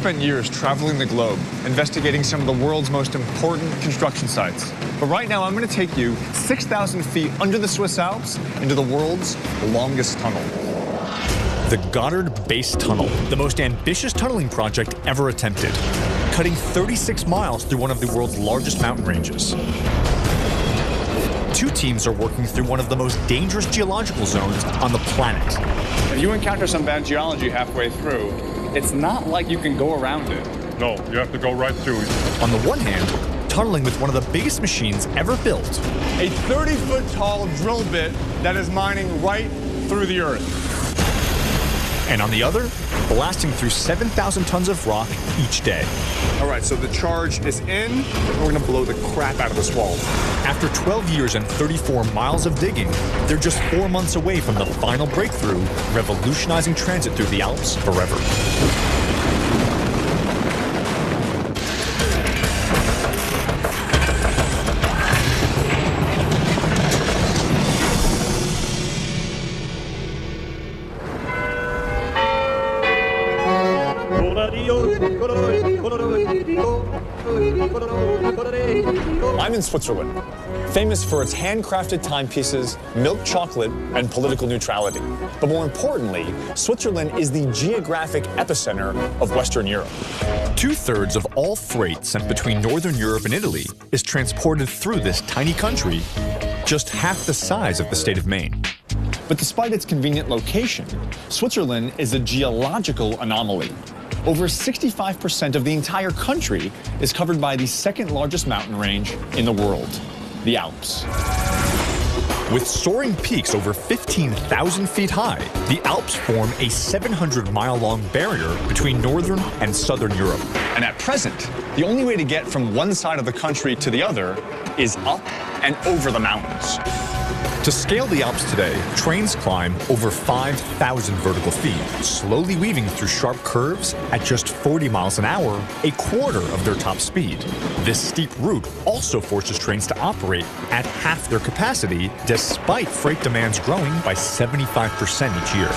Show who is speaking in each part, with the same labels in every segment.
Speaker 1: spent years traveling the globe, investigating some of the world's most important construction sites. But right now, I'm going to take you 6,000 feet under the Swiss Alps into the world's longest tunnel. The Gotthard Base Tunnel, the most ambitious tunneling project ever attempted, cutting 36 miles through one of the world's largest mountain ranges. Two teams are working through one of the most dangerous geological zones on the planet.
Speaker 2: If you encounter some bad geology halfway through, it's not like you can go around it.
Speaker 3: No, you have to go right through it.
Speaker 1: On the one hand, tunneling with one of the biggest machines ever built.
Speaker 2: A 30-foot tall drill bit that is mining right through the earth.
Speaker 1: And on the other, blasting through 7,000 tons of rock each day.
Speaker 2: All right, so the charge is in, and we're gonna blow the crap out of this wall.
Speaker 1: After 12 years and 34 miles of digging, they're just 4 months away from the final breakthrough, revolutionizing transit through the Alps forever. I'm in Switzerland, famous for its handcrafted timepieces, milk chocolate, and political neutrality. But more importantly, Switzerland is the geographic epicenter of Western Europe. 2/3 of all freight sent between Northern Europe and Italy is transported through this tiny country, just half the size of the state of Maine. But despite its convenient location, Switzerland is a geological anomaly. Over 65% of the entire country is covered by the second largest mountain range in the world, the Alps. With soaring peaks over 15,000 feet high, the Alps form a 700-mile-long barrier between northern and southern Europe. And at present, the only way to get from one side of the country to the other is up and over the mountains. To scale the Alps today, trains climb over 5,000 vertical feet, slowly weaving through sharp curves at just 40 miles an hour, a quarter of their top speed. This steep route also forces trains to operate at half their capacity, despite freight demands growing by 75% each year.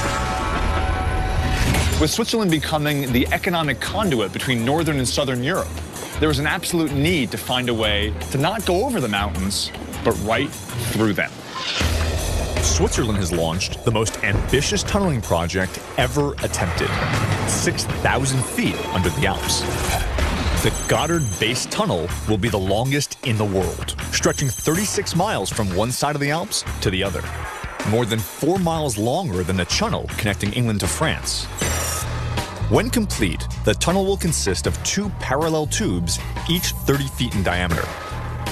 Speaker 1: With Switzerland becoming the economic conduit between northern and southern Europe, there was an absolute need to find a way to not go over the mountains, but right through them. Switzerland has launched the most ambitious tunneling project ever attempted, 6,000 feet under the Alps. The Gotthard Base Tunnel will be the longest in the world, stretching 36 miles from one side of the Alps to the other, more than 4 miles longer than the tunnel connecting England to France. When complete, the tunnel will consist of 2 parallel tubes, each 30 feet in diameter.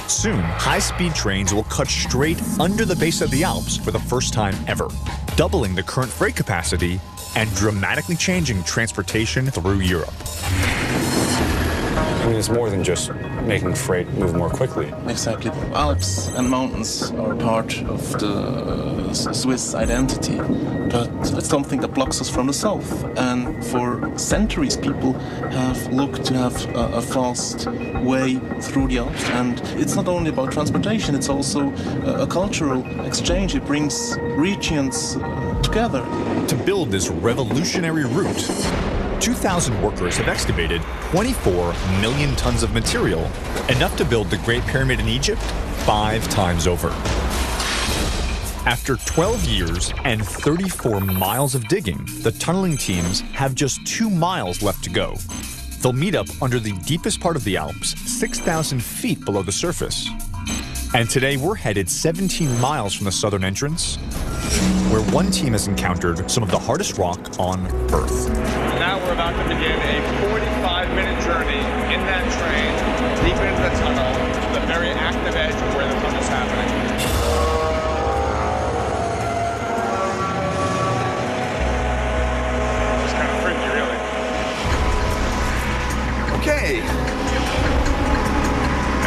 Speaker 1: Soon, high-speed trains will cut straight under the base of the Alps for the first time ever, doubling the current freight capacity and dramatically changing transportation through Europe.
Speaker 2: I mean, it's more than just making freight move more quickly.
Speaker 4: Exactly. Alps and mountains are part of the Swiss identity, but it's something that blocks us from the south. And for centuries, people have looked to have a fast way through the Alps. And it's not only about transportation, it's also a cultural exchange. It brings regions together.
Speaker 1: To build this revolutionary route, 2,000 workers have excavated 24 million tons of material, enough to build the Great Pyramid in Egypt 5 times over. After 12 years and 34 miles of digging, the tunneling teams have just 2 miles left to go. They'll meet up under the deepest part of the Alps, 6,000 feet below the surface. And today we're headed 17 miles from the southern entrance, where one team has encountered some of the hardest rock on Earth.
Speaker 2: Now we're about to begin a 45-minute journey in that train, deep into the tunnel, to the very active edge of where the tunnel's happening. It's kind of freaky, really.
Speaker 1: Okay.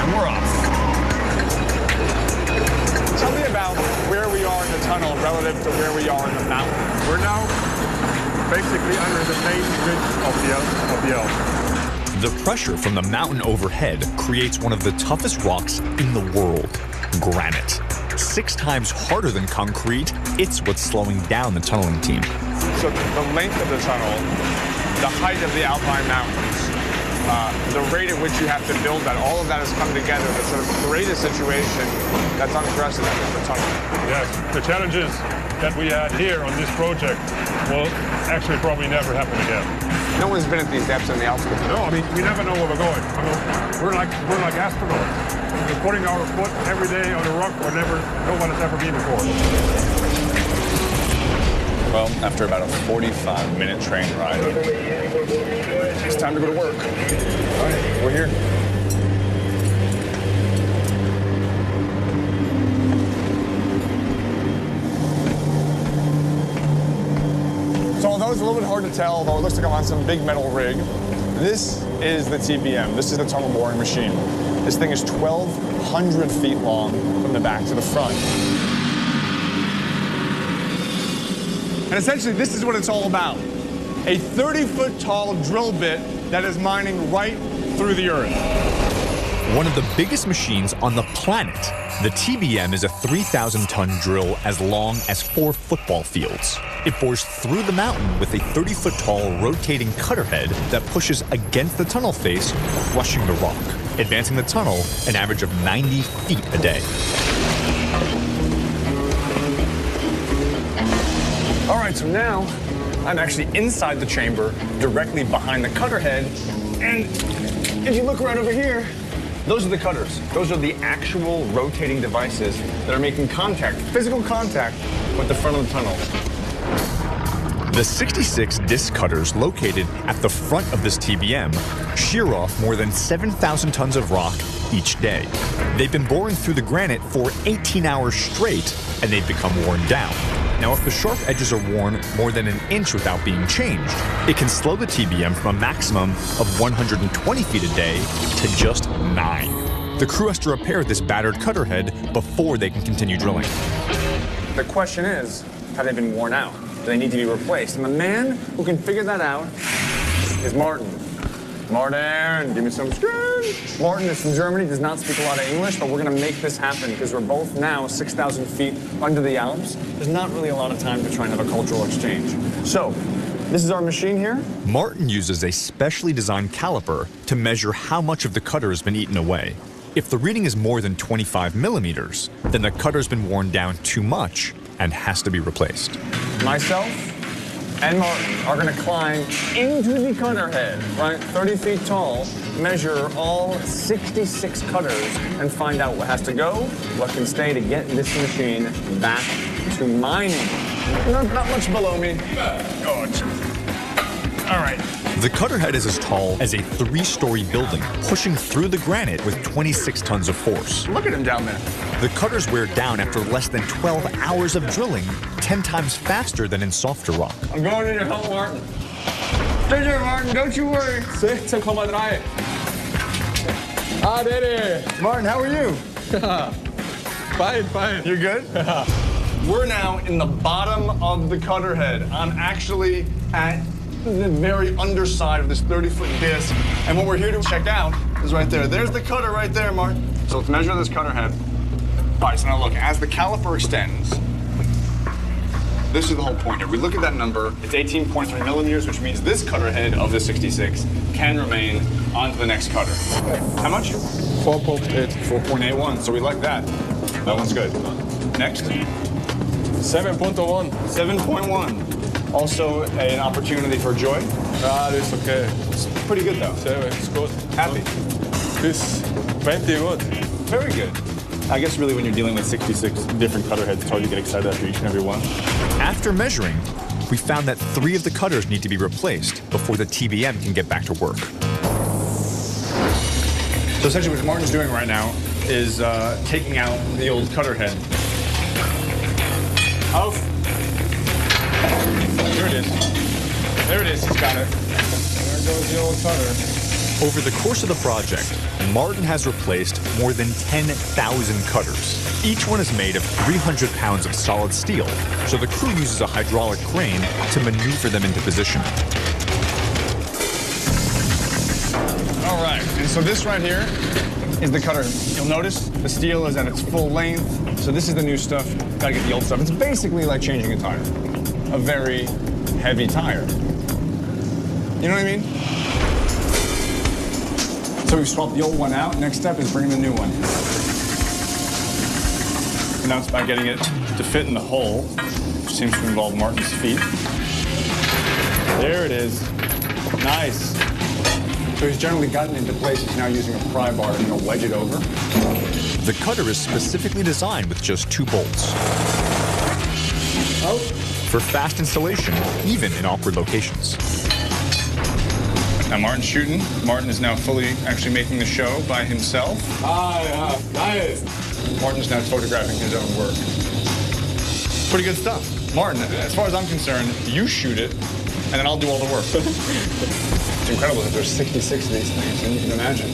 Speaker 1: And we're off.
Speaker 2: Tell me about where we are in the tunnel relative to where we are in the mountain.
Speaker 3: We're now basically under the main ridge of the Alps.
Speaker 1: The pressure from the mountain overhead creates one of the toughest rocks in the world, granite. 6 times harder than concrete, it's what's slowing down the tunneling team.
Speaker 2: So the length of the tunnel, the height of the Alpine mountains, the rate at which you have to build that, all of that has come together to sort of create a situation that's unprecedented for tunnel.
Speaker 3: Yes, the challenges that we had here on this project will actually probably never happen again.
Speaker 2: No one's been at these depths in the Alps before.
Speaker 3: No, I mean, we never know where we're going. I mean, we're like astronauts. We're putting our foot every day on a rock where no one has ever been before.
Speaker 1: Well, after about a 45-minute train ride, it's time to go to work. All right, we're here. So although it's a little bit hard to tell, although it looks like I'm on some big metal rig, this is the TBM. This is the tunnel boring machine. This thing is 1,200 feet long from the back to the front. And essentially, this is what it's all about. A 30-foot tall drill bit that is mining right through the earth. One of the biggest machines on the planet. The TBM is a 3,000-ton drill as long as 4 football fields. It bores through the mountain with a 30-foot tall rotating cutter head that pushes against the tunnel face, crushing the rock, advancing the tunnel an average of 90 feet a day. All right, so now I'm actually inside the chamber, directly behind the cutter head, and if you look right over here, those are the cutters. Those are the actual rotating devices that are making contact, physical contact, with the front of the tunnel. The 66 disc cutters located at the front of this TBM shear off more than 7,000 tons of rock each day. They've been boring through the granite for 18 hours straight, and they've become worn down. Now, if the sharp edges are worn more than an inch without being changed, it can slow the TBM from a maximum of 120 feet a day to just 9. The crew has to repair this battered cutter head before they can continue drilling. The question is, have they been worn out? Do they need to be replaced? And the man who can figure that out is Martin. Martin, give me some screen. Martin is from Germany, does not speak a lot of English, but we're going to make this happen because we're both now 6,000 feet under the Alps. There's not really a lot of time to try and have a cultural exchange. So, this is our machine here. Martin uses a specially designed caliper to measure how much of the cutter has been eaten away. If the reading is more than 25 millimeters, then the cutter's been worn down too much and has to be replaced. Myself and Martin are going to climb into the cutter head, right, 30 feet tall, measure all 66 cutters, and find out what has to go, what can stay to get this machine back to mining. Not much below me. Good. All right. The cutter head is as tall as a 3-story building, pushing through the granite with 26 tons of force. Look at him down there. The cutters wear down after less than 12 hours of drilling, 10 times faster than in softer rock. I'm going in to help Martin. Stay there, Martin, don't you worry. 16,3. Ah, Daddy. Martin, how are you?
Speaker 2: Fine.
Speaker 1: You're good? We're now in the bottom of the cutter head. I'm actually at the very underside of this 30-foot disc, and what we're here to check out is right there. There's the cutter right there, Martin. So let's measure this cutter head. All right, so now look, as the caliper extends, this is the whole point here. We look at that number, it's 18.3 millimeters, which means this cutter head of the 66 can remain onto the next cutter. How much?
Speaker 2: 4.8.
Speaker 1: 4.81, so we like that. That one's good. Next.
Speaker 2: 7.1.
Speaker 1: 7.1. Also an opportunity for joy.
Speaker 2: Ah, it's okay.
Speaker 1: It's pretty good though.
Speaker 2: 7, it's good.
Speaker 1: Happy.
Speaker 2: This 20 good.
Speaker 1: Very good. I guess really when you're dealing with 66 different cutter heads, it's hard to get excited after each and every one. After measuring, we found that 3 of the cutters need to be replaced before the TBM can get back to work. So essentially what Martin's doing right now is taking out the old cutter head. Auf. There it is. There it is, he's got it.
Speaker 2: There goes the old cutter.
Speaker 1: Over the course of the project, Martin has replaced more than 10,000 cutters. Each one is made of 300 pounds of solid steel, so the crew uses a hydraulic crane to maneuver them into position. All right, and so this right here is the cutter. You'll notice the steel is at its full length, so this is the new stuff. Gotta get the old stuff. It's basically like changing a tire. A very heavy tire. You know what I mean? So we've swapped the old one out. Next step is bringing the new one. And now it's about getting it to fit in the hole, which seems to involve Martin's feet. There it is. Nice. So he's generally gotten into place. He's now using a pry bar to wedge it over.
Speaker 5: The cutter is specifically designed with just 2 bolts. For fast installation, even in awkward locations.
Speaker 1: Now Martin's shooting. Martin is now fully actually making the show by himself.
Speaker 3: Nice.
Speaker 1: Martin's now photographing his own work. Pretty good stuff. Martin, as far as I'm concerned, you shoot it, and then I'll do all the work. It's incredible that there's 66 of these things, and you can imagine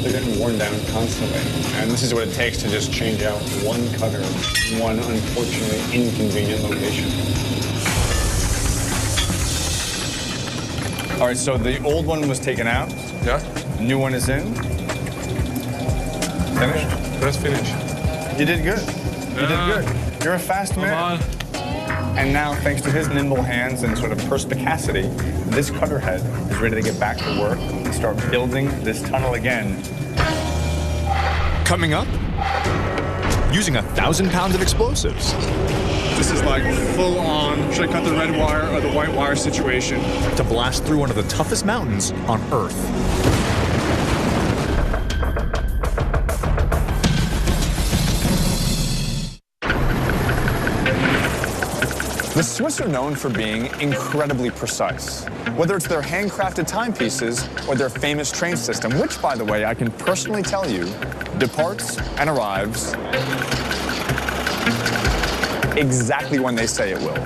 Speaker 1: they're getting worn down constantly. And this is what it takes to just change out one cutter, one unfortunately inconvenient location. All right, so the old one was taken out.
Speaker 3: Yeah.
Speaker 1: New one is in. Finished?
Speaker 3: That's finished.
Speaker 1: You did good. You did good. You're a fast man. And now, thanks to his nimble hands and sort of perspicacity, this cutter head is ready to get back to work and start building this tunnel again.
Speaker 5: Coming up, using 1,000 pounds of explosives
Speaker 1: This is like full-on, should I cut the red wire or the white wire situation.
Speaker 5: to blast through one of the toughest mountains on Earth.
Speaker 1: The Swiss are known for being incredibly precise, whether it's their handcrafted timepieces or their famous train system, which, by the way, I can personally tell you, departs and arrives exactly when they say it will.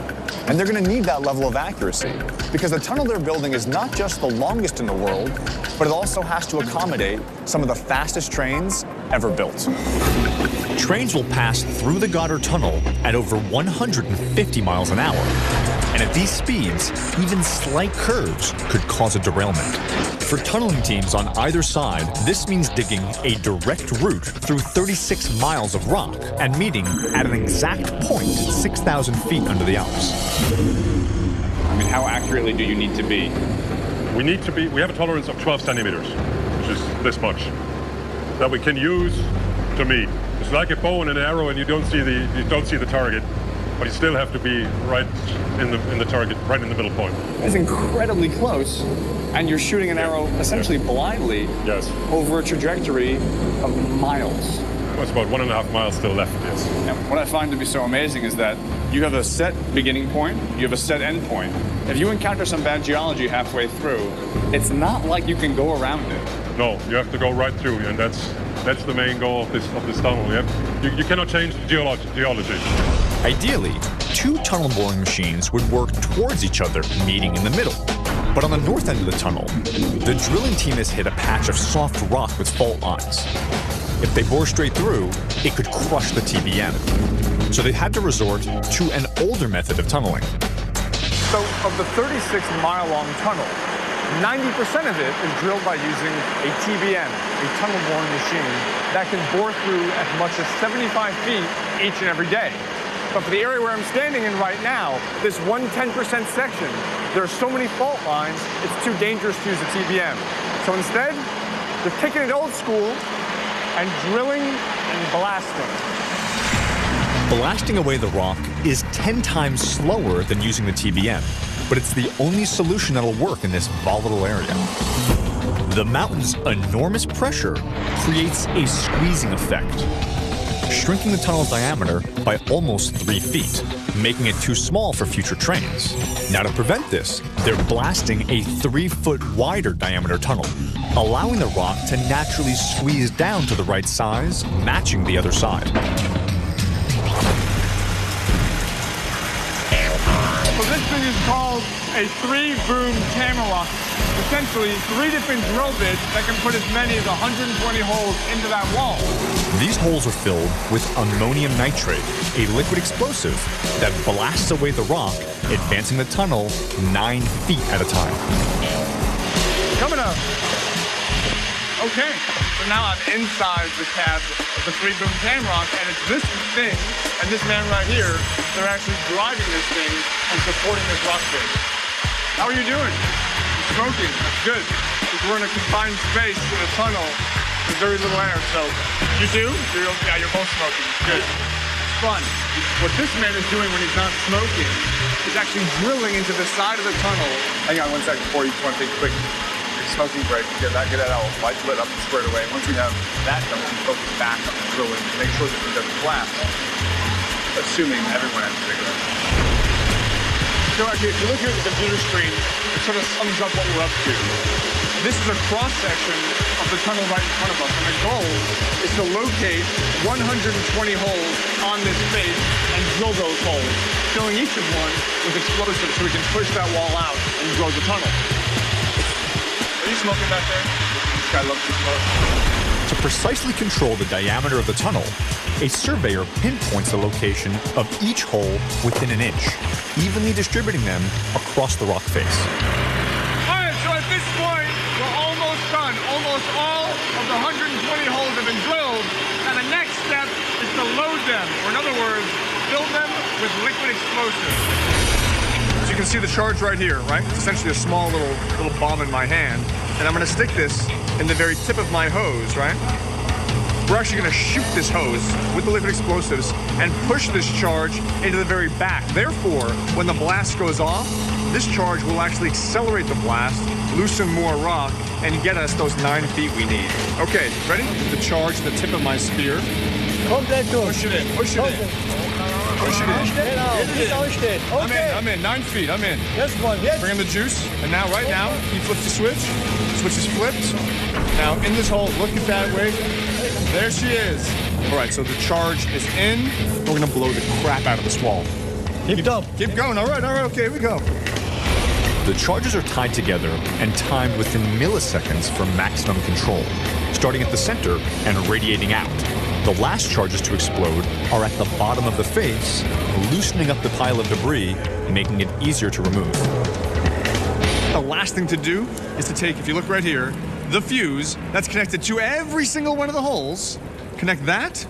Speaker 1: And they're going to need that level of accuracy because the tunnel they're building is not just the longest in the world, but it also has to accommodate some of the fastest trains ever built.
Speaker 5: Trains will pass through the Goddard Tunnel at over 150 miles an hour. And at these speeds, even slight curves could cause a derailment. For tunneling teams on either side, this means digging a direct route through 36 miles of rock and meeting at an exact point 6,000 feet under the Alps.
Speaker 1: I mean, how accurately do you need to be?
Speaker 3: We have a tolerance of 12 centimeters, which is this much, that we can use to meet. It's like a bow and an arrow, and you don't see the target, but you still have to be right in the target, right in the middle point.
Speaker 1: It's incredibly close, and you're shooting an arrow essentially blindly
Speaker 3: Yes.
Speaker 1: over a trajectory of miles.
Speaker 3: It's about 1.5 miles still left, yes.
Speaker 1: Now, what I find to be so amazing is that you have a set beginning point, you have a set end point. If you encounter some bad geology halfway through, it's not like you can go around it.
Speaker 3: No, you have to go right through, and that's the main goal of this tunnel. You cannot change the geology.
Speaker 5: Ideally, 2 tunnel boring machines would work towards each other, meeting in the middle. But on the north end of the tunnel, the drilling team has hit a patch of soft rock with fault lines. If they bore straight through, it could crush the TBM. So they had to resort to an older method of tunneling.
Speaker 1: So of the 36-mile-long tunnel, 90% of it is drilled by using a TBM, a tunnel boring machine, that can bore through as much as 75 feet each and every day. But for the area where I'm standing in right now, this 110% section, there are so many fault lines, it's too dangerous to use a TBM. So instead, they're taking it old school and drilling and blasting.
Speaker 5: Blasting away the rock is 10 times slower than using the TBM, but it's the only solution that'll work in this volatile area. The mountain's enormous pressure creates a squeezing effect, shrinking the tunnel's diameter by almost 3 feet, making it too small for future trains. Now, to prevent this, they're blasting a 3-foot wider diameter tunnel, allowing the rock to naturally squeeze down to the right size, matching the other side.
Speaker 1: So this thing is called a 3-boom Tamrock. Essentially, 3 different drill bits that can put as many as 120 holes into that wall.
Speaker 5: These holes are filled with ammonium nitrate, a liquid explosive that blasts away the rock, advancing the tunnel 9 feet at a time.
Speaker 1: Coming up. Okay, so now I'm inside the cab of the 3-boom Tamrock, and it's this thing and this man right here, they're actually driving this thing and supporting this rock base. How are you doing? Smoking, that's good.
Speaker 2: because we're in a confined space in a tunnel with very little air. So you do? Yeah, you're both smoking. Good. It's fun. What this man is doing when he's not smoking is actually drilling into the side of the tunnel. Hang on 1 second before you want to take a quick smoking break. Get that out. Lights lit up and squared away. Once we have that done, we can focus back on the drilling to make sure that it doesn't blast. Assuming everyone has a cigarette. So actually, if you look here at the computer screen, it sort of sums up what we're up to. This is a cross-section of the tunnel right in front of us, and the goal is to locate 120 holes on this face and drill those holes, filling each of one with explosives so we can push that wall out and grow the tunnel. Are you smoking back there? This guy loves to smoke.
Speaker 5: To precisely control the diameter of the tunnel, a surveyor pinpoints the location of each hole within an inch, evenly distributing them across the rock face.
Speaker 2: All right, so at this point, we're almost done. Almost all of the 120 holes have been drilled, and the next step is to load them, or in other words, fill them with liquid explosives. So you can see the charge right here, right? It's essentially a small little bomb in my hand, and I'm going to stick this in the very tip of my hose, right? We're actually going to shoot this hose with the liquid explosives and push this charge into the very back. Therefore, when the blast goes off, this charge will actually accelerate the blast, loosen more rock, and get us those 9 feet we need. Okay, ready? The charge, the tip of my spear. Push it in, push it in. Push it in. I'm in, 9 feet, I'm in. Bring in the juice, and now, right now, he flips the switch. Switch is flipped. Now, in this hole, look at that way. There she is. All right, so the charge is in. We're gonna blow the crap out of this wall. Keep going, all right, okay, here we go.
Speaker 5: The charges are tied together and timed within milliseconds for maximum control, starting at the center and radiating out. The last charges to explode are at the bottom of the face, loosening up the pile of debris, making it easier to remove.
Speaker 2: The last thing to do is to take, if you look right here, the fuse that's connected to every single one of the holes, connect that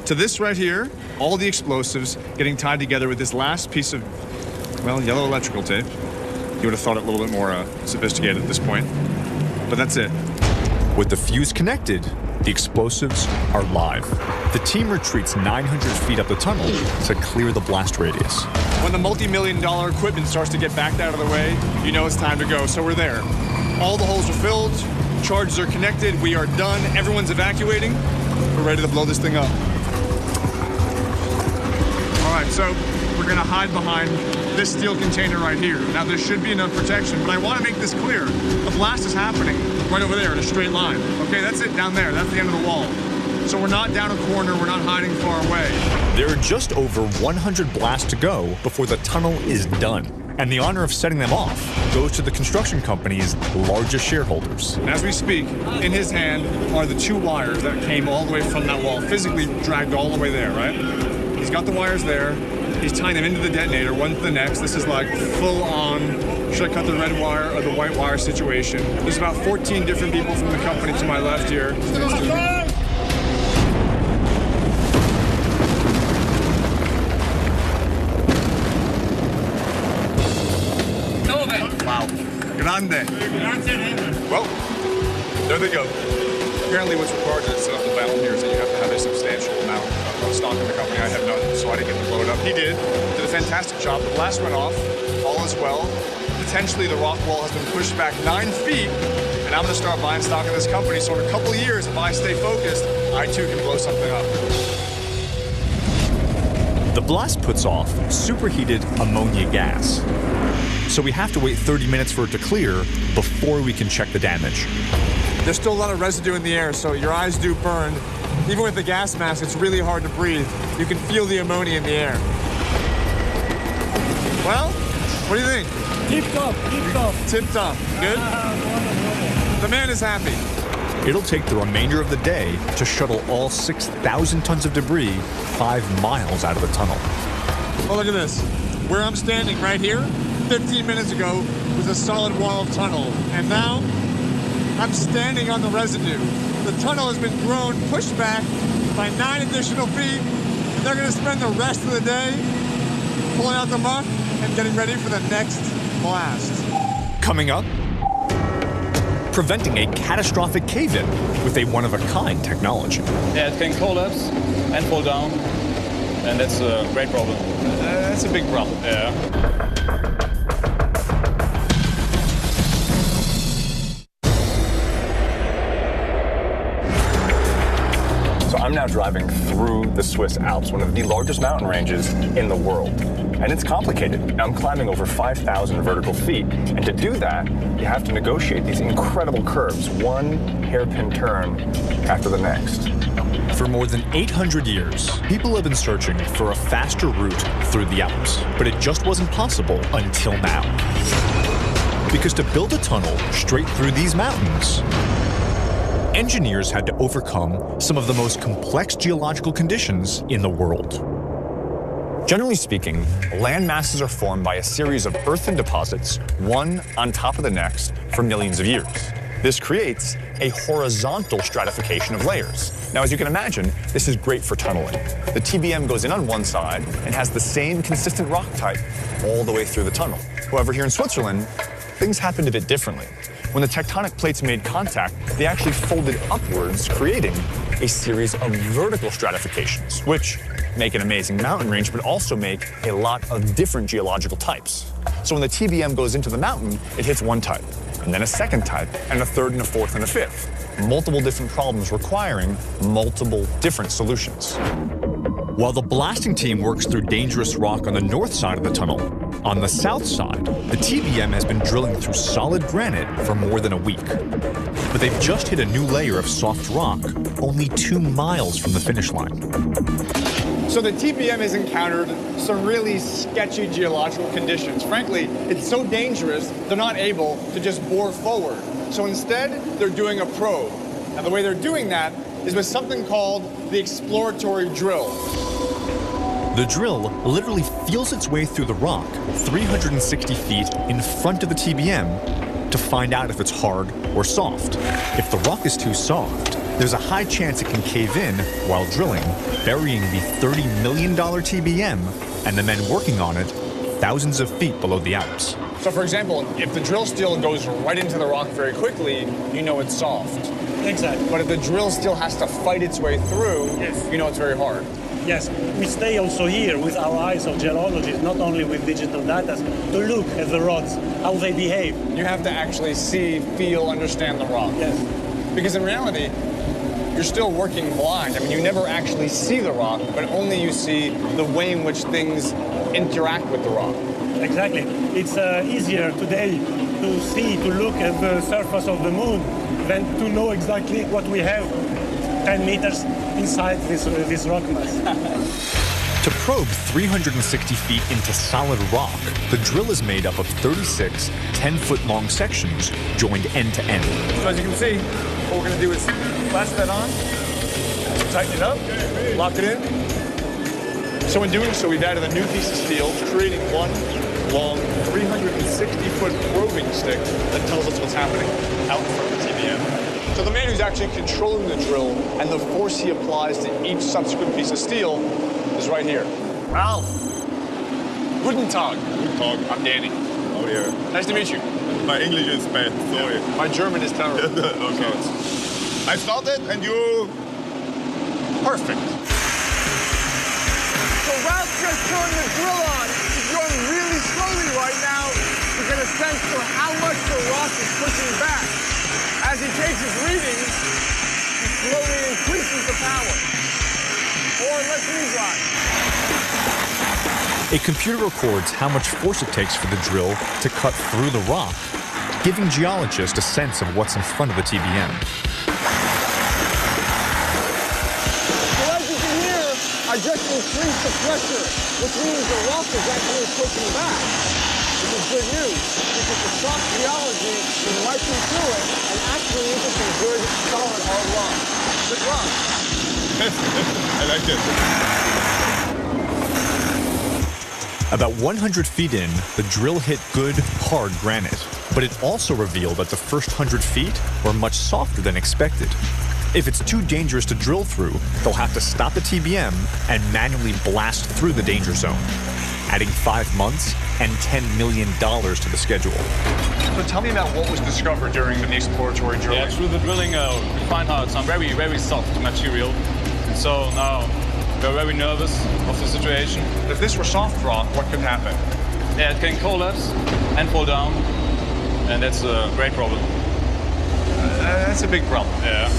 Speaker 2: to this right here, all the explosives getting tied together with this last piece of, well, yellow electrical tape. You would have thought it a little bit more sophisticated at this point, but that's it.
Speaker 5: With the fuse connected, the explosives are live. The team retreats 900 feet up the tunnel to clear the blast radius.
Speaker 2: When the multi-million-dollar equipment starts to get backed out of the way, you know it's time to go, so we're there. All the holes are filled, charges are connected, we are done, everyone's evacuating. We're ready to blow this thing up. All right, so we're gonna hide behind this steel container right here. Now, there should be enough protection, but I wanna make this clear. The blast is happening right over there in a straight line. Okay, that's it down there, that's the end of the wall. So we're not down a corner, we're not hiding far away.
Speaker 5: There are just over 100 blasts to go before the tunnel is done. And the honor of setting them off goes to the construction company's largest shareholders.
Speaker 2: And as we speak, in his hand are the 2 wires that came all the way from that wall, physically dragged all the way there, right? He's got the wires there. He's tying them into the detonator, one to the next. This is like full on, should I cut the red wire or the white wire situation. There's about 14 different people from the company to my left here. Wow. Grande. Well, there they go. Apparently what's required to set up the valve here is that you have to have a substantial amount of stock in the company. I have none, so I didn't get to blow it up. He did a fantastic job. The blast went off, all is well. Potentially the rock wall has been pushed back 9 feet, and I'm gonna start buying stock in this company, so in a couple of years, if I stay focused, I too can blow something up.
Speaker 5: The blast puts off superheated ammonia gas. So we have to wait 30 minutes for it to clear before we can check the damage.
Speaker 2: There's still a lot of residue in the air, so your eyes do burn. Even with the gas mask, it's really hard to breathe. You can feel the ammonia in the air. Well, what do you think?
Speaker 6: Tip-top.
Speaker 2: Tip-top. Good? The man is happy.
Speaker 5: It'll take the remainder of the day to shuttle all 6,000 tons of debris 5 miles out of the tunnel.
Speaker 2: Well, look at this. Where I'm standing right here, 15 minutes ago, was a solid wall of tunnel. And now, I'm standing on the residue. The tunnel has been grown, pushed back by 9 additional feet. And they're gonna spend the rest of the day pulling out the muck and getting ready for the next blast.
Speaker 5: Coming up, preventing a catastrophic cave-in with a one-of-a-kind technology.
Speaker 6: Yeah, it can collapse and fall down, and that's a great problem.
Speaker 1: That's a big problem.
Speaker 6: Yeah.
Speaker 1: So I'm now driving through the Swiss Alps, one of the largest mountain ranges in the world. And it's complicated. I'm climbing over 5,000 vertical feet. And to do that, you have to negotiate these incredible curves, one hairpin turn after the next.
Speaker 5: For more than 800 years, people have been searching for a faster route through the Alps, but it just wasn't possible until now. Because to build a tunnel straight through these mountains, engineers had to overcome some of the most complex geological conditions in the world.
Speaker 1: Generally speaking, land masses are formed by a series of earthen deposits, one on top of the next, for millions of years. This creates a horizontal stratification of layers. Now, as you can imagine, this is great for tunneling. The TBM goes in on one side and has the same consistent rock type all the way through the tunnel. However, here in Switzerland, things happened a bit differently. When the tectonic plates made contact, they actually folded upwards, creating a series of vertical stratifications, which make an amazing mountain range, but also make a lot of different geological types. So when the TBM goes into the mountain, it hits one type, and then a second type, and a third, and a fourth, and a fifth. Multiple different problems requiring multiple different solutions.
Speaker 5: While the blasting team works through dangerous rock on the north side of the tunnel, on the south side, the TBM has been drilling through solid granite for more than a week. But they've just hit a new layer of soft rock, only 2 miles from the finish line.
Speaker 2: So the TBM has encountered some really sketchy geological conditions. Frankly, it's so dangerous, they're not able to just bore forward. So instead, they're doing a probe. Now, the way they're doing that is with something called the exploratory drill.
Speaker 5: The drill literally feels its way through the rock 360 feet in front of the TBM to find out if it's hard or soft. If the rock is too soft, there's a high chance it can cave in while drilling, burying the $30 million TBM and the men working on it thousands of feet below the Alps.
Speaker 2: So for example, if the drill steel goes right into the rock very quickly, you know it's soft.
Speaker 7: Exactly.
Speaker 2: But if the drill still has to fight its way through,
Speaker 7: Yes.
Speaker 2: you know it's very hard.
Speaker 7: Yes, we stay also here with our eyes of geologists, not only with digital data, to look at the rocks, how they behave.
Speaker 2: You have to actually see, feel, understand the rock.
Speaker 7: Yes.
Speaker 2: Because in reality, you're still working blind. I mean, you never actually see the rock, but only you see the way in which things interact with the rock.
Speaker 7: Exactly. It's easier today to see, to look at the surface of the moon than to know exactly what we have 10 meters inside this rock mass.
Speaker 5: To probe 360 feet into solid rock, the drill is made up of 36 10-foot-long sections joined end to end.
Speaker 2: So as you can see, what we're going to do is latch that on, tighten it up, lock it in. So in doing so, we've added a new piece of steel, creating one long 360-foot probing stick that tells us what's happening out in front of the TBM. So the man who's actually controlling the drill and the force he applies to each subsequent piece of steel is right here. Ralph. Guten Tag.
Speaker 8: Guten Tag.
Speaker 2: I'm Danny.
Speaker 8: Oh, yeah.
Speaker 2: Nice to meet you.
Speaker 8: My English is bad, sorry.
Speaker 2: My German is terrible.
Speaker 8: Okay. I started and you...
Speaker 2: Perfect. So Ralph just turned the drill on. He's going really slowly right now to get a sense for how much the rock is pushing back. As he takes his readings, he slowly increases the power. Or let's re-drive.
Speaker 5: A computer records how much force it takes for the drill to cut through the rock, giving geologists a sense of what's in front of the TBM.
Speaker 2: So as you can hear, I just increased the pressure, which means the rock is actually pushing back. This is good news, because the soft geology is marching through it and actually into some good, solid, hard rock. Good rock.
Speaker 8: I like it.
Speaker 5: About 100 feet in, the drill hit good, hard granite, but it also revealed that the first 100 feet were much softer than expected. If it's too dangerous to drill through, they'll have to stop the TBM and manually blast through the danger zone. adding 5 months and $10 million to the schedule.
Speaker 1: So tell me about what was discovered during the exploratory drilling.
Speaker 6: Yeah, through the drilling, we find out some very, very soft material. So now we're very nervous of the situation.
Speaker 1: If this were soft rock, what could happen?
Speaker 6: Yeah, it can collapse and fall down, and that's a great problem.
Speaker 1: That's a big problem.
Speaker 6: Yeah.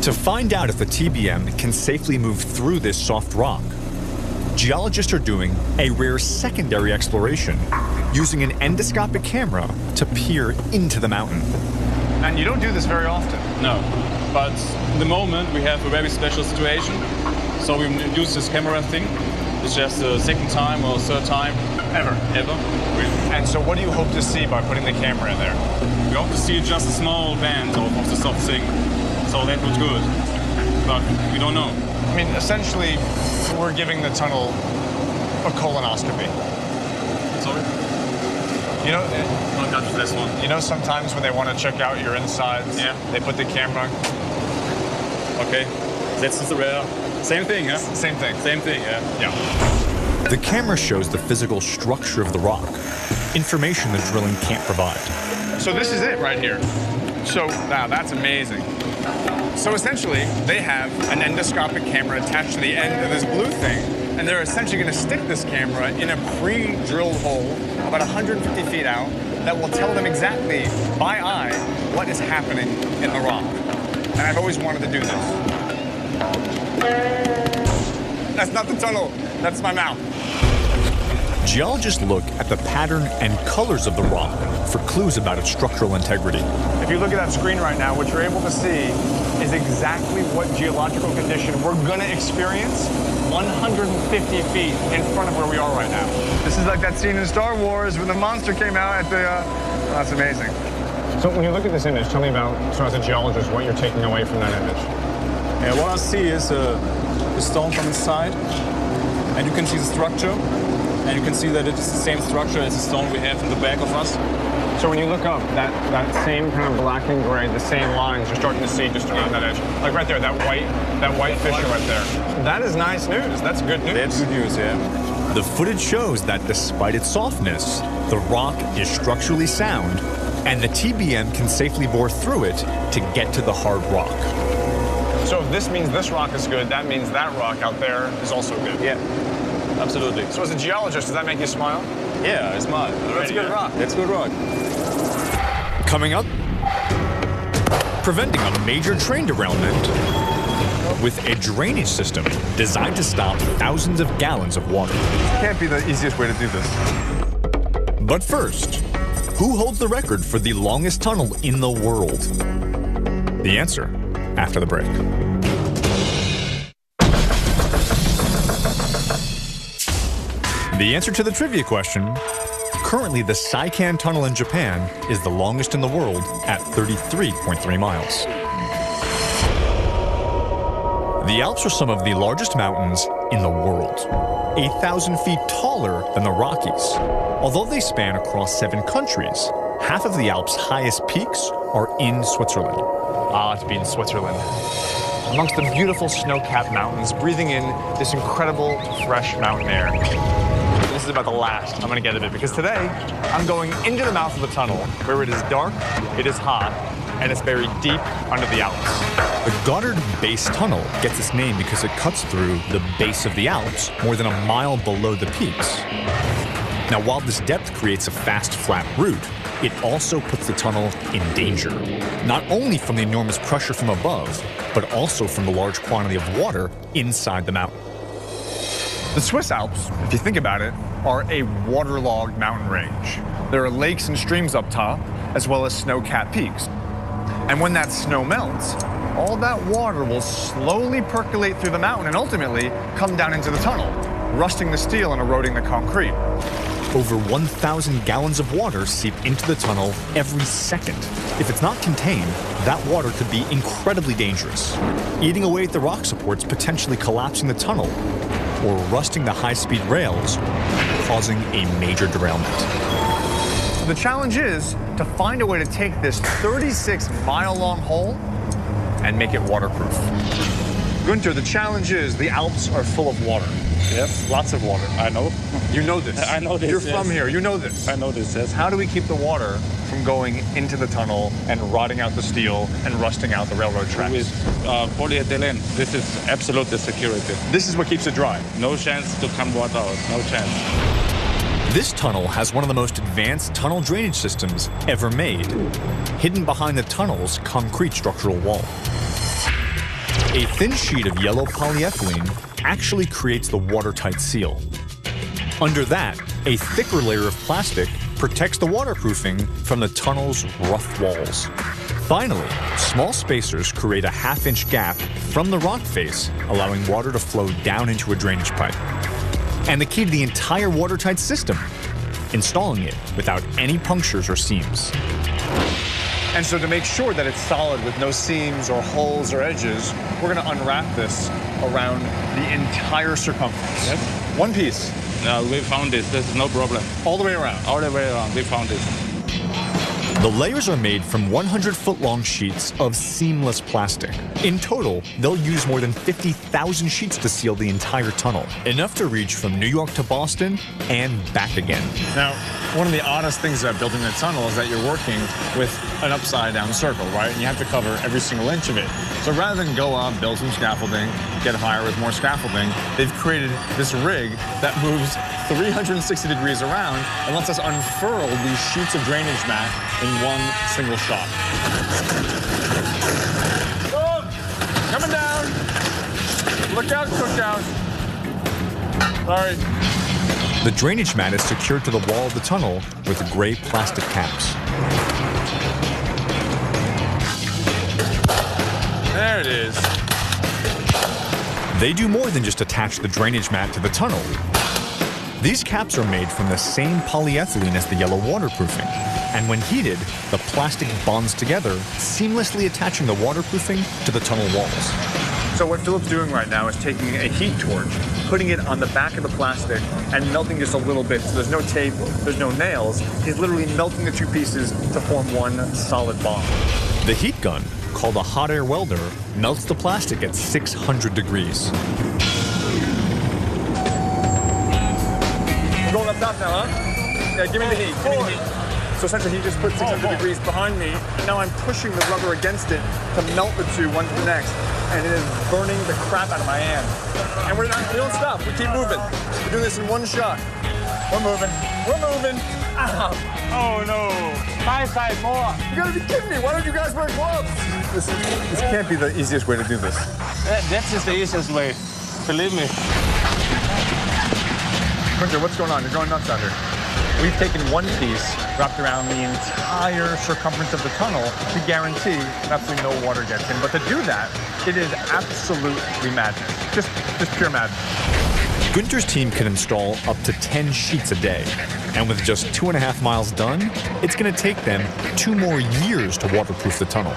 Speaker 5: To find out if the TBM can safely move through this soft rock, geologists are doing a rare secondary exploration using an endoscopic camera to peer into the mountain.
Speaker 1: And you don't do this very often.
Speaker 6: No, but in the moment we have a very special situation, so we use this camera thing. It's just the second time or third time ever.
Speaker 1: And so what do you hope to see by putting the camera in there?
Speaker 6: We hope to see just a small band of the soft thing, so that was good, but we don't know.
Speaker 1: I mean, essentially, we're giving the tunnel a colonoscopy.
Speaker 6: Sorry?
Speaker 1: You know,
Speaker 6: Not got this one.
Speaker 1: you know, sometimes when they want to check out your insides,
Speaker 6: Yeah.
Speaker 1: they put the camera.
Speaker 6: Okay, that's the rare. Same thing, huh?
Speaker 1: Same thing.
Speaker 6: Same thing, yeah.
Speaker 1: Yeah.
Speaker 5: The camera shows the physical structure of the rock, information the drilling can't provide.
Speaker 1: So this is it right here. So, wow, that's amazing. So essentially, they have an endoscopic camera attached to the end of this blue thing, and they're essentially going to stick this camera in a pre-drilled hole about 150 feet out that will tell them exactly, by eye, what is happening in the rock. And I've always wanted to do this. That's not the tunnel, that's my mouth.
Speaker 5: Geologists look at the pattern and colors of the rock for clues about its structural integrity.
Speaker 1: If you look at that screen right now, what you're able to see is exactly what geological condition we're going to experience 150 feet in front of where we are right now. This is like that scene in Star Wars when the monster came out at the... that's amazing. So when you look at this image, tell me about, so as a geologist, what you're taking away from that image.
Speaker 6: Yeah, what I see is a stone from inside, and you can see the structure, and you can see that it is the same structure as the stone we have in the back of us.
Speaker 1: So when you look up, that same kind of black and gray, the same lines you're starting to see just around that edge. Like right there, that white fissure right there. That is nice news. That's good news.
Speaker 6: That's good news, yeah.
Speaker 5: The footage shows that despite its softness, the rock is structurally sound, and the TBM can safely bore through it to get to the hard rock.
Speaker 1: So if this means this rock is good, that means that rock out there is also good.
Speaker 6: Yeah, absolutely.
Speaker 1: So as a geologist, does that make you smile?
Speaker 6: Yeah, it's mine.
Speaker 1: That's a good rock.
Speaker 6: That's a good rock.
Speaker 5: Coming up, preventing a major train derailment with a drainage system designed to stop thousands of gallons of water.
Speaker 1: Can't be the easiest way to do this.
Speaker 5: But first, who holds the record for the longest tunnel in the world? The answer after the break. The answer to the trivia question: currently, the Saikan Tunnel in Japan is the longest in the world at 33.3 miles. The Alps are some of the largest mountains in the world, 8,000 feet taller than the Rockies. Although they span across 7 countries, half of the Alps' highest peaks are in Switzerland.
Speaker 1: Ah, to be in Switzerland. Amongst the beautiful snow-capped mountains, breathing in this incredible, fresh mountain air. This is about the last I'm going to get of it, because today I'm going into the mouth of the tunnel where it is dark, it is hot, and it's buried deep under the Alps.
Speaker 5: The Gotthard Base Tunnel gets its name because it cuts through the base of the Alps more than a mile below the peaks. Now, while this depth creates a fast, flat route, it also puts the tunnel in danger, not only from the enormous pressure from above, but also from the large quantity of water inside the mountain.
Speaker 1: The Swiss Alps, if you think about it, are a waterlogged mountain range. There are lakes and streams up top, as well as snow-capped peaks. And when that snow melts, all that water will slowly percolate through the mountain and ultimately come down into the tunnel, rusting the steel and eroding the concrete.
Speaker 5: Over 1,000 gallons of water seep into the tunnel every second. If it's not contained, that water could be incredibly dangerous, eating away at the rock supports, potentially collapsing the tunnel, or rusting the high-speed rails, causing a major derailment.
Speaker 1: So the challenge is to find a way to take this 36-mile-long hole and make it waterproof. Gunther, the challenge is the Alps are full of water.
Speaker 7: Yes,
Speaker 1: Lots of water.
Speaker 7: I know.
Speaker 1: You know this.
Speaker 7: I know this,
Speaker 1: You're
Speaker 7: yes.
Speaker 1: from here. You know this.
Speaker 7: I know this, yes.
Speaker 1: How do we keep the water from going into the tunnel and rotting out the steel and rusting out the railroad tracks?
Speaker 7: With polyethylene, this is absolute security.
Speaker 1: This is what keeps it dry.
Speaker 7: No chance to come water out, no chance.
Speaker 5: This tunnel has one of the most advanced tunnel drainage systems ever made, hidden behind the tunnel's concrete structural wall. A thin sheet of yellow polyethylene actually creates the watertight seal. Under that, a thicker layer of plastic protects the waterproofing from the tunnel's rough walls. Finally, small spacers create a half-inch gap from the rock face, allowing water to flow down into a drainage pipe. And the key to the entire watertight system, installing it without any punctures or seams.
Speaker 1: And so to make sure that it's solid with no seams or holes or edges, we're going to unwrap this around the entire circumference.
Speaker 7: Yes.
Speaker 1: One piece,
Speaker 7: We found this. This is no problem.
Speaker 1: all the way around.
Speaker 7: All the way around, we found this.
Speaker 5: The layers are made from 100-foot-long sheets of seamless plastic. In total, they'll use more than 50,000 sheets to seal the entire tunnel, enough to reach from New York to Boston and back again.
Speaker 1: Now, one of the oddest things about building a tunnel is that you're working with an upside-down circle, right? And you have to cover every single inch of it. So rather than go up, build some scaffolding, get higher with more scaffolding, they've created this rig that moves 360 degrees around and lets us unfurl these sheets of drainage mat in one single shot. Oh, coming down. Look out, Cookout. Sorry.
Speaker 5: The drainage mat is secured to the wall of the tunnel with gray plastic caps.
Speaker 1: There it is.
Speaker 5: They do more than just attach the drainage mat to the tunnel. These caps are made from the same polyethylene as the yellow waterproofing, and when heated, the plastic bonds together, seamlessly attaching the waterproofing to the tunnel walls.
Speaker 1: So what Philip's doing right now is taking a heat torch, putting it on the back of the plastic, and melting just a little bit. So there's no tape, there's no nails. He's literally melting the two pieces to form one solid bond.
Speaker 5: The heat gun, called a hot air welder, melts the plastic at 600 degrees.
Speaker 1: We're going up top now, huh? Yeah, give me the heat, give me the heat. So essentially he just put 600 degrees behind me, and now I'm pushing the rubber against it to melt the two one to the next. And it is burning the crap out of my hand. And we don't stop, we keep moving. We're doing this in one shot. We're moving, we're moving. Ow.
Speaker 7: Oh no. My side more.
Speaker 1: You gotta be kidding me, why don't you guys wear gloves? This can't be the easiest way to do this.
Speaker 7: That is the easiest way. Believe me.
Speaker 1: Gunther, what's going on? You're going nuts out here. We've taken one piece, wrapped around the entire circumference of the tunnel to guarantee absolutely no water gets in. But to do that, it is absolutely madness. Just pure madness.
Speaker 5: Gunther's team can install up to 10 sheets a day. And with just 2.5 miles done, it's going to take them 2 more years to waterproof the tunnel.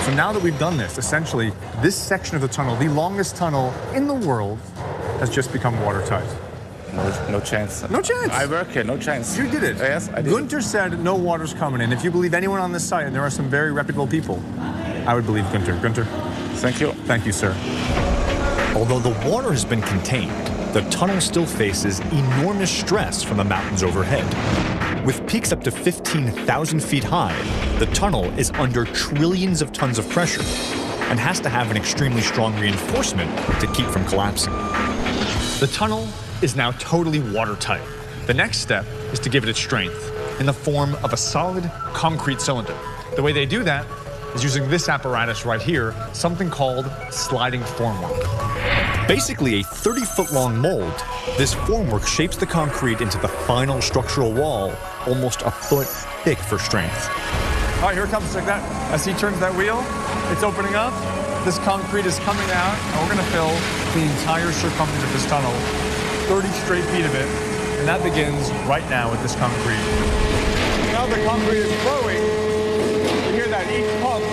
Speaker 1: So now that we've done this, essentially, this section of the tunnel, the longest tunnel in the world, has just become watertight.
Speaker 7: No chance.
Speaker 1: No chance.
Speaker 7: I work here, no chance.
Speaker 1: You did it.
Speaker 7: Yes, I did.
Speaker 1: Gunther said no water's coming in. If you believe anyone on this site, and there are some very reputable people, I would believe Gunther. Gunther,
Speaker 7: Thank you.
Speaker 1: thank you, sir.
Speaker 5: Although the water has been contained, the tunnel still faces enormous stress from the mountains overhead. With peaks up to 15,000 feet high, the tunnel is under trillions of tons of pressure and has to have an extremely strong reinforcement to keep from collapsing.
Speaker 1: The tunnel is now totally watertight. The next step is to give it its strength in the form of a solid concrete cylinder. The way they do that is using this apparatus right here, something called sliding formwork.
Speaker 5: Basically a 30-foot-long mold, this formwork shapes the concrete into the final structural wall, almost a foot thick for strength.
Speaker 1: All right, here it comes like that. As he turns that wheel, it's opening up. This concrete is coming out, and we're gonna fill the entire circumference of this tunnel, 30 straight feet of it, and that begins right now with this concrete. Now the concrete is flowing. You hear that each pump.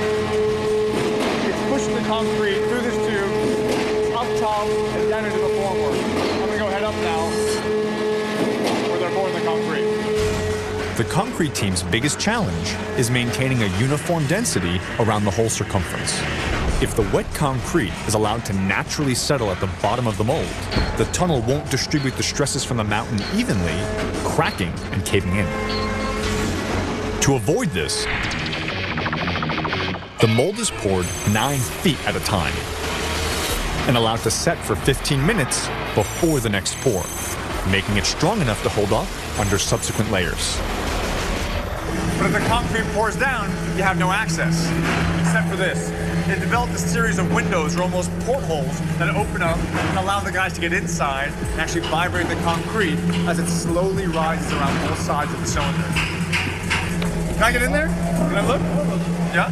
Speaker 1: It's pushing the concrete through this tube, up top, and down into the formwork. I'm gonna go head up now, where they're pouring the concrete.
Speaker 5: The concrete team's biggest challenge is maintaining a uniform density around the whole circumference. If the wet concrete is allowed to naturally settle at the bottom of the mold, the tunnel won't distribute the stresses from the mountain evenly, cracking and caving in. To avoid this, the mold is poured 9 feet at a time and allowed to set for 15 minutes before the next pour, making it strong enough to hold up under subsequent layers.
Speaker 1: But if the concrete pours down, you have no access, except for this. They developed a series of windows, or almost portholes, that open up and allow the guys to get inside and actually vibrate the concrete as it slowly rises around both sides of the cylinder. Can I get in there? Can I look? Yeah?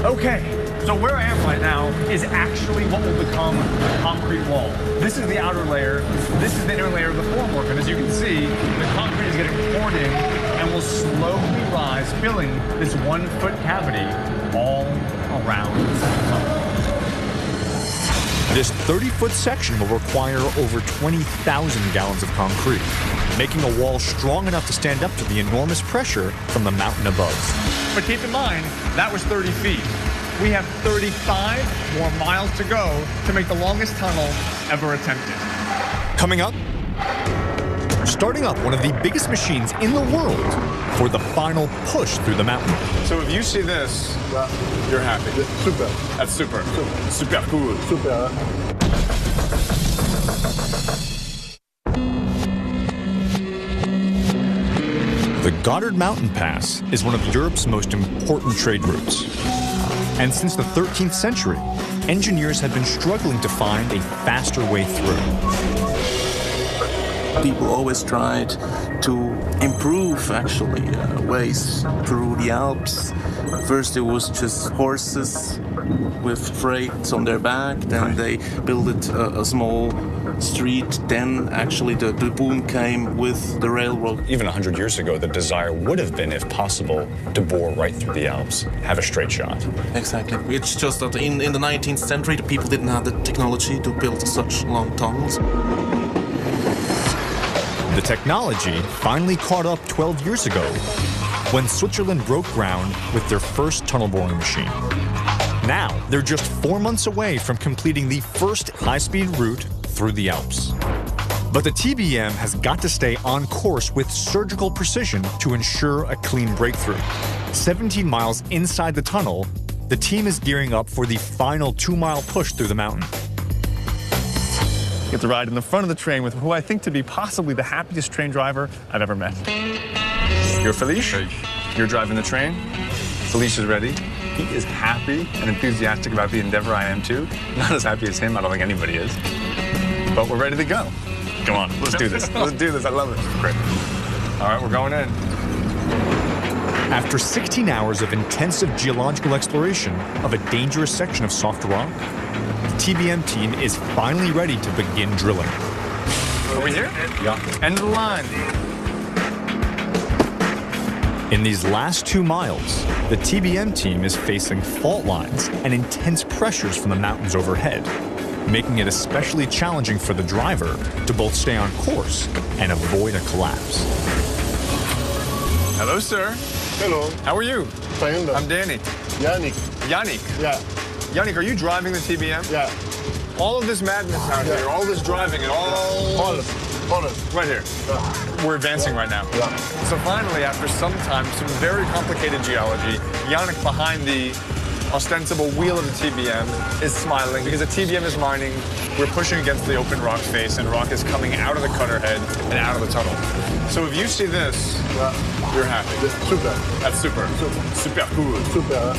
Speaker 1: Okay, so where I am right now is actually what will become a concrete wall. This is the outer layer, this is the inner layer of the formwork, and as you can see, the concrete is getting poured in and will slowly rise, filling this 1-foot cavity all around the tunnel.
Speaker 5: This 30-foot section will require over 20,000 gallons of concrete, making a wall strong enough to stand up to the enormous pressure from the mountain above.
Speaker 1: But keep in mind, that was 30 feet. We have 35 more miles to go to make the longest tunnel ever attempted.
Speaker 5: Coming up, starting up one of the biggest machines in the world for the final push through the mountain.
Speaker 1: So if you see this, you're happy.
Speaker 8: Super.
Speaker 1: That's super. Super cool.
Speaker 8: Super.
Speaker 5: The Goddard Mountain Pass is one of Europe's most important trade routes. And since the 13th century, engineers have been struggling to find a faster way through.
Speaker 4: People always tried to improve, actually, ways through the Alps. First it was just horses with freight on their back, then they built a small street, then actually the boom came with the railroad.
Speaker 1: Even 100 years ago, the desire would have been, if possible, to bore right through the Alps, have a straight shot.
Speaker 4: Exactly. It's just that in the 19th century, the people didn't have the technology to build such long tunnels.
Speaker 5: The technology finally caught up 12 years ago when Switzerland broke ground with their first tunnel boring machine. Now, they're just 4 months away from completing the first high-speed route through the Alps. But the TBM has got to stay on course with surgical precision to ensure a clean breakthrough. 17 miles inside the tunnel, the team is gearing up for the final 2-mile push through the mountain.
Speaker 1: Get to ride in the front of the train with who I think to be possibly the happiest train driver I've ever met. You're Felice. You're driving the train. Felice is ready. He is happy and enthusiastic about the endeavor. I am too. Not as happy as him. I don't think anybody is. But we're ready to go. Come on, let's do this. Let's do this. I love it. Great. All right, we're going in.
Speaker 5: After 16 hours of intensive geological exploration of a dangerous section of soft rock, the TBM team is finally ready to begin drilling.
Speaker 1: Are we here?
Speaker 5: Yeah.
Speaker 1: End of the line.
Speaker 5: In these last 2 miles, the TBM team is facing fault lines and intense pressures from the mountains overhead, making it especially challenging for the driver to both stay on course and avoid a collapse.
Speaker 1: Hello, sir.
Speaker 8: Hello.
Speaker 1: How are you?
Speaker 8: Fine.
Speaker 1: I'm Danny.
Speaker 8: Yannick.
Speaker 1: Yannick.
Speaker 8: Yeah.
Speaker 1: Yannick, are you driving the TBM?
Speaker 8: Yeah.
Speaker 1: All of this madness out here, all this driving, and all right here.
Speaker 8: Yeah.
Speaker 1: We're advancing right now.
Speaker 8: Yeah.
Speaker 1: So finally, after some time, some very complicated geology, Yannick behind the ostensible wheel of the TBM is smiling because the TBM is mining. We're pushing against the open rock face, and rock is coming out of the cutter head and out of the tunnel. So if you see this, you're happy.
Speaker 8: Super.
Speaker 1: That's super. Super cool.
Speaker 8: Super.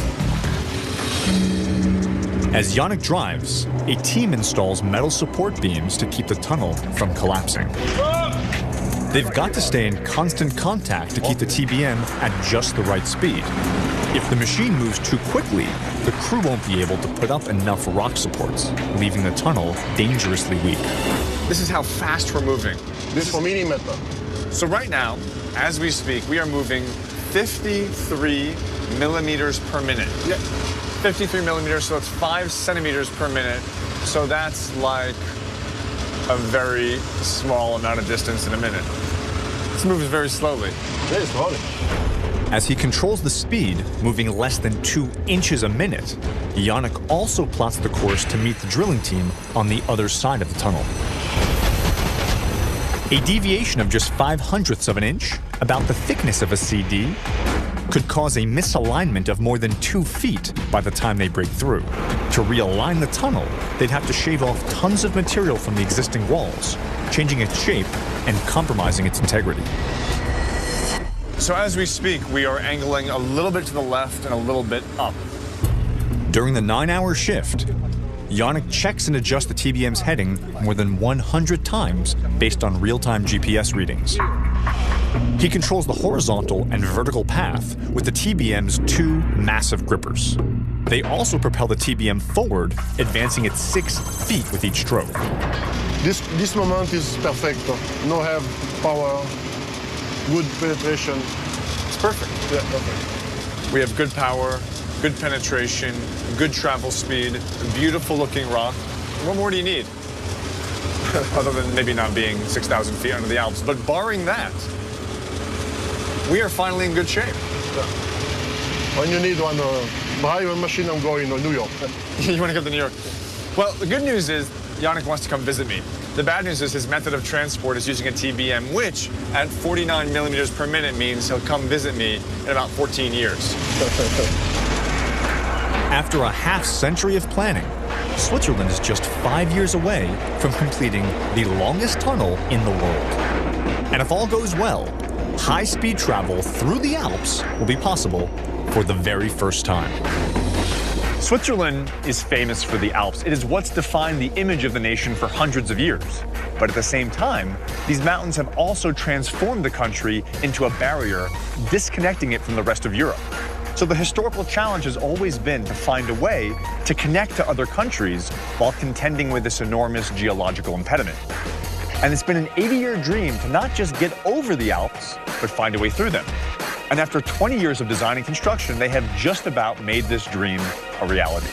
Speaker 5: As Yannick drives, a team installs metal support beams to keep the tunnel from collapsing. They've got to stay in constant contact to keep the TBM at just the right speed. If the machine moves too quickly, the crew won't be able to put up enough rock supports, leaving the tunnel dangerously weak.
Speaker 1: This is how fast we're moving.
Speaker 8: This for millimeter.
Speaker 1: So right now, as we speak, we are moving 53 millimeters per minute.
Speaker 8: Yeah.
Speaker 1: 53 millimeters, so that's 5 centimeters per minute. So that's like a very small amount of distance in a minute. This moves very slowly.
Speaker 8: Very slowly.
Speaker 5: As he controls the speed, moving less than 2 inches a minute, Yannick also plots the course to meet the drilling team on the other side of the tunnel. A deviation of just 0.05 of an inch, about the thickness of a CD, could cause a misalignment of more than 2 feet by the time they break through. To realign the tunnel, they'd have to shave off tons of material from the existing walls, changing its shape and compromising its integrity.
Speaker 1: So as we speak, we are angling a little bit to the left and a little bit up.
Speaker 5: During the 9-hour shift, Yannick checks and adjusts the TBM's heading more than 100 times based on real-time GPS readings. He controls the horizontal and vertical path with the TBM's 2 massive grippers. They also propel the TBM forward, advancing it 6 feet with each stroke.
Speaker 8: This moment is perfect. No have power, good penetration.
Speaker 1: It's perfect.
Speaker 8: Yeah, perfect.
Speaker 1: We have good power, good penetration, good travel speed, beautiful looking rock. What more do you need? Other than maybe not being 6,000 feet under the Alps. But barring that, we are finally in good shape.
Speaker 8: Yeah. When you need one drive machine, I'm going to New York.
Speaker 1: You want to go to New York? Well, the good news is Yannick wants to come visit me. The bad news is his method of transport is using a TBM, which at 49 millimeters per minute means he'll come visit me in about 14 years.
Speaker 5: After a half-century of planning, Switzerland is just 5 years away from completing the longest tunnel in the world. And if all goes well, high-speed travel through the Alps will be possible for the very first time.
Speaker 1: Switzerland is famous for the Alps. It is what's defined the image of the nation for hundreds of years. But at the same time, these mountains have also transformed the country into a barrier, disconnecting it from the rest of Europe. So the historical challenge has always been to find a way to connect to other countries while contending with this enormous geological impediment. And it's been an 80-year dream to not just get over the Alps, but find a way through them. And after 20 years of design and construction, they have just about made this dream a reality.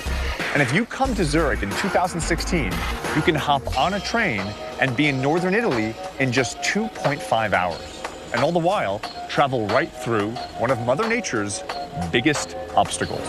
Speaker 1: And if you come to Zurich in 2016, you can hop on a train and be in northern Italy in just 2.5 hours. And all the while, travel right through one of Mother Nature's biggest obstacles.